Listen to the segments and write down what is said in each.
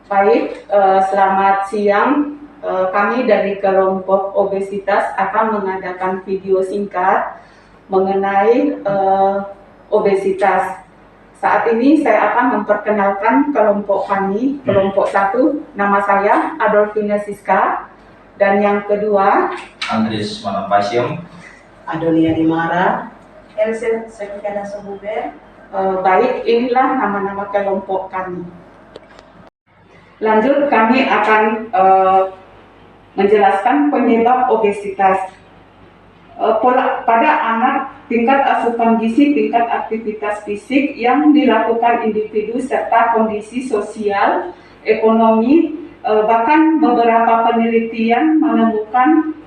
Baik, selamat siang. Kami dari kelompok obesitas akan mengadakan video singkat mengenai obesitas. Saat ini saya akan memperkenalkan kelompok kami. Kelompok 1, nama saya Adolfina Siska, dan yang kedua Andres Manampasium, Adonia Dimara, Else Sekikana Sobuber. Baik, inilah nama-nama kelompok kami. Lanjut, kami akan menjelaskan penyebab obesitas. Pada anak, tingkat asupan gizi, tingkat aktivitas fisik yang dilakukan individu serta kondisi sosial, ekonomi, bahkan beberapa penelitian menemukan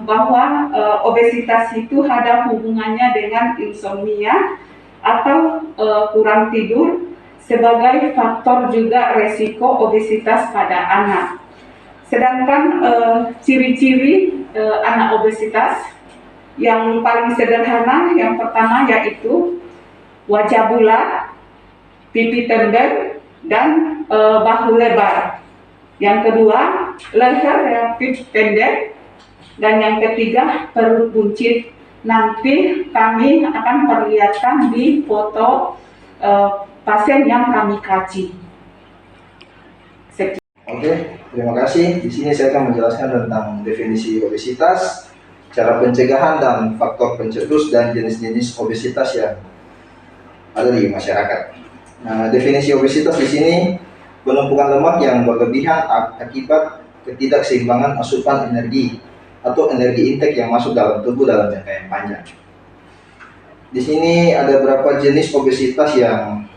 bahwa obesitas itu ada hubungannya dengan insomnia atau kurang tidur sebagai faktor juga resiko obesitas pada anak. Sedangkan ciri-ciri anak obesitas yang paling sederhana, yang pertama yaitu wajah bulat, pipi tembem, dan bahu lebar. Yang kedua, leher relatif pendek, dan yang ketiga, perut buncit. Nanti kami akan perlihatkan di foto pasien yang kami kaji. Oke, terima kasih. Di sini saya akan menjelaskan tentang definisi obesitas, cara pencegahan dan faktor pencetus dan jenis-jenis obesitas yang ada di masyarakat. Nah, definisi obesitas di sini penumpukan lemak yang berlebihan akibat ketidakseimbangan asupan energi atau energi intake yang masuk dalam tubuh dalam jangka yang panjang. Di sini ada beberapa jenis obesitas yang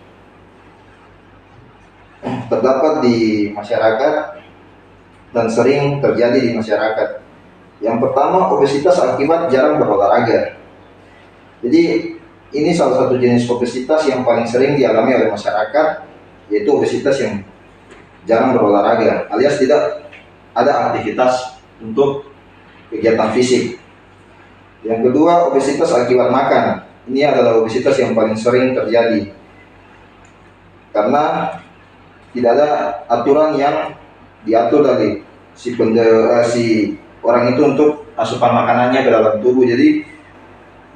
terdapat di masyarakat dan sering terjadi di masyarakat. Yang pertama, obesitas akibat jarang berolahraga. Jadi ini salah satu jenis obesitas yang paling sering dialami oleh masyarakat, yaitu obesitas yang jarang berolahraga, alias tidak ada aktivitas untuk kegiatan fisik. Yang kedua, obesitas akibat makan. Ini adalah obesitas yang paling sering terjadi karena tidak ada aturan yang diatur dari si orang itu untuk asupan makanannya ke dalam tubuh. Jadi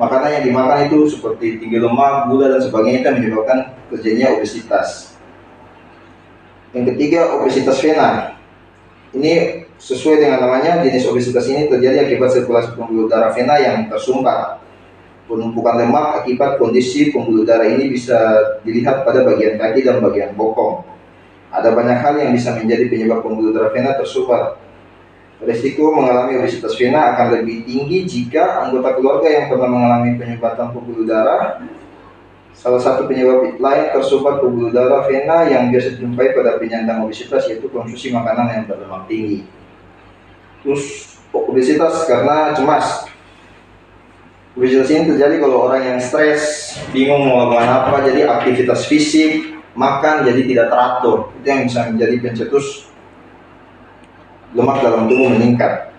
makanan yang dimakan itu seperti tinggi lemak, gula dan sebagainya, itu menyebabkan terjadinya obesitas. Yang ketiga, obesitas vena. Ini sesuai dengan namanya, jenis obesitas ini terjadi akibat sirkulasi pembuluh darah vena yang tersumbat. Penumpukan lemak akibat kondisi pembuluh darah ini bisa dilihat pada bagian kaki dan bagian bokong. Ada banyak hal yang bisa menjadi penyebab pembuluh darah vena tersumbat. Risiko mengalami obesitas vena akan lebih tinggi jika anggota keluarga yang pernah mengalami penyumbatan pembuluh darah. Salah satu penyebab lain tersumbat pembuluh darah vena yang biasa dijumpai pada penyandang obesitas yaitu konsumsi makanan yang berlemak tinggi. Terus obesitas karena cemas. Obesitas ini terjadi kalau orang yang stres, bingung mau melakukan apa, jadi aktivitas fisik, makan jadi tidak teratur. Itu yang bisa menjadi pencetus lemak dalam tubuh meningkat.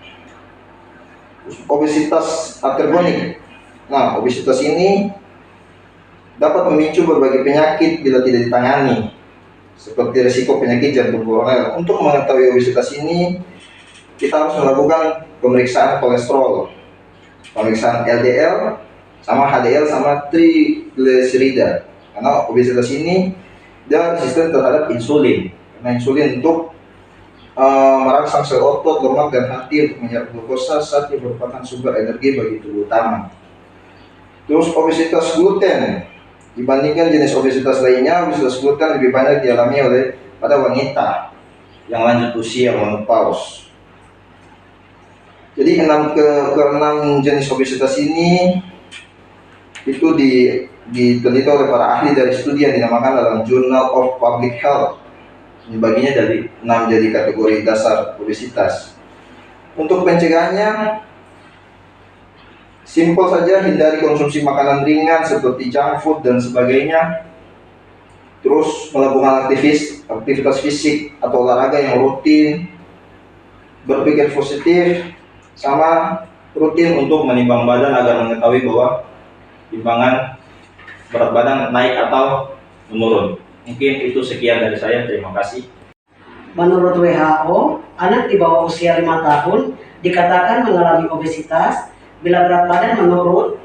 Obesitas atergonik. Nah, obesitas ini dapat memicu berbagai penyakit bila tidak ditangani, seperti risiko penyakit jantung koroner. Untuk mengetahui obesitas ini, kita harus melakukan pemeriksaan kolesterol, pemeriksaan LDL, sama HDL, sama trigliserida. Karena obesitas ini dia resisten terhadap insulin. Karena insulin untuk merangsang sel otot, lemak, dan hati untuk menyerap glukosa saat yang merupakan sumber energi bagi tubuh utama. Terus obesitas gluten. Dibandingkan jenis obesitas lainnya, obesitas gluten lebih banyak dialami oleh pada wanita yang lanjut usia menopause. Jadi keenam jenis obesitas ini itu diteliti oleh para ahli dari studi yang dinamakan dalam Journal of Public Health. Dibaginya dari 6 jadi kategori dasar obesitas. Untuk pencegahannya, simpel saja, hindari konsumsi makanan ringan seperti junk food dan sebagainya. Terus melakukan aktivitas fisik atau olahraga yang rutin, berpikir positif, sama rutin untuk menimbang badan agar mengetahui bahwa timbangan berat badan naik atau menurun. Mungkin itu sekian dari saya, terima kasih. Menurut WHO, anak di bawah usia 5 tahun dikatakan mengalami obesitas bila berat badan menurun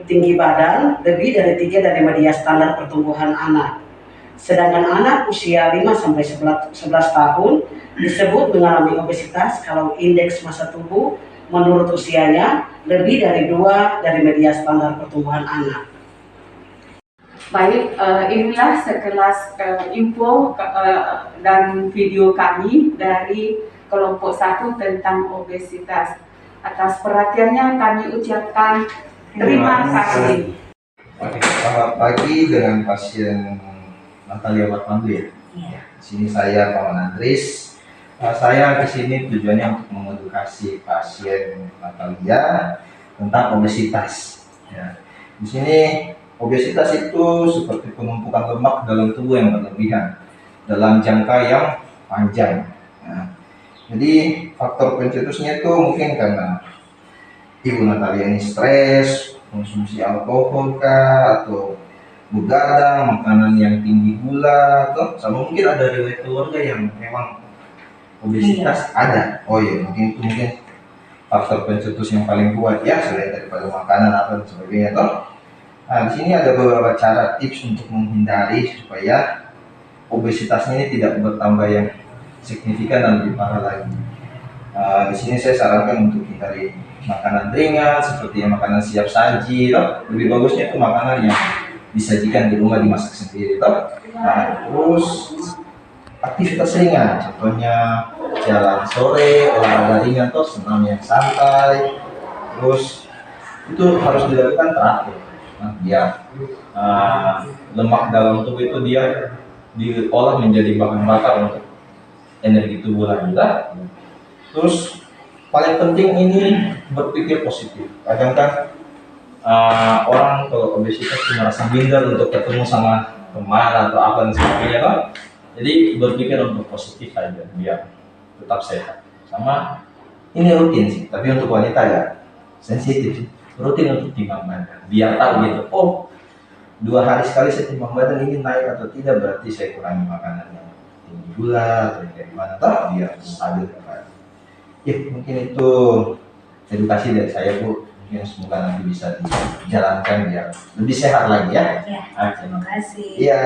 tinggi badan lebih dari 3 dari media standar pertumbuhan anak. Sedangkan anak usia 5-11 tahun disebut mengalami obesitas kalau indeks massa tubuh menurut usianya lebih dari 2 dari media standar pertumbuhan anak. Baik, inilah sekelas info dan video kami dari kelompok 1 tentang obesitas. Atas perhatiannya kami ucapkan terima kasih. Oke, selamat pagi dengan pasien Natalia Watmandu ya. Di sini saya Paman Andris. Saya ke sini tujuannya untuk mengedukasi pasien Natalia tentang obesitas. Ya. Di sini obesitas itu seperti penumpukan lemak dalam tubuh yang berlebihan dalam jangka yang panjang. Nah, jadi faktor pencetusnya itu mungkin karena Ibu Natalia ini stres, konsumsi alkohol kah, atau begadang, makanan yang tinggi gula, atau sama mungkin ada riwayat keluarga yang memang obesitas ada. Oh iya, mungkin itu faktor pencetus yang paling kuat ya, selain daripada makanan atau sebagainya toh. Nah, di sini ada beberapa cara tips untuk menghindari supaya obesitasnya ini tidak bertambah yang signifikan dan lebih parah lagi. Di sini saya sarankan untuk hindari makanan ringan seperti makanan siap saji, toh. Lebih bagusnya itu makanan yang disajikan di rumah dimasak sendiri, toh. Nah, terus aktivitas ringan, contohnya jalan sore, olahraga ringan, toh, senam yang santai. Terus itu harus dilakukan teratur. Nah, biar lemak dalam tubuh itu dia diolah menjadi bahan bakar untuk energi tubuh lagi. Terus paling penting ini berpikir positif. Kadang kan orang kalau obesitas itu merasa minder untuk ketemu sama teman atau apa dan sebagainya kan. Jadi berpikir untuk positif aja biar tetap sehat. Sama ini rutin sih, tapi untuk wanita ya sensitif. Rutin untuk timbang badan biar tahu gitu, oh 2 hari sekali saya timbang badan ini naik atau tidak, berarti saya kurangi makanan yang tinggi gula atau dari mana toh biar stabil badan. Ya mungkin itu edukasi dari saya Bu, yang semoga nanti bisa dijalankan biar lebih sehat lagi ya. Ya, terima kasih. Iya.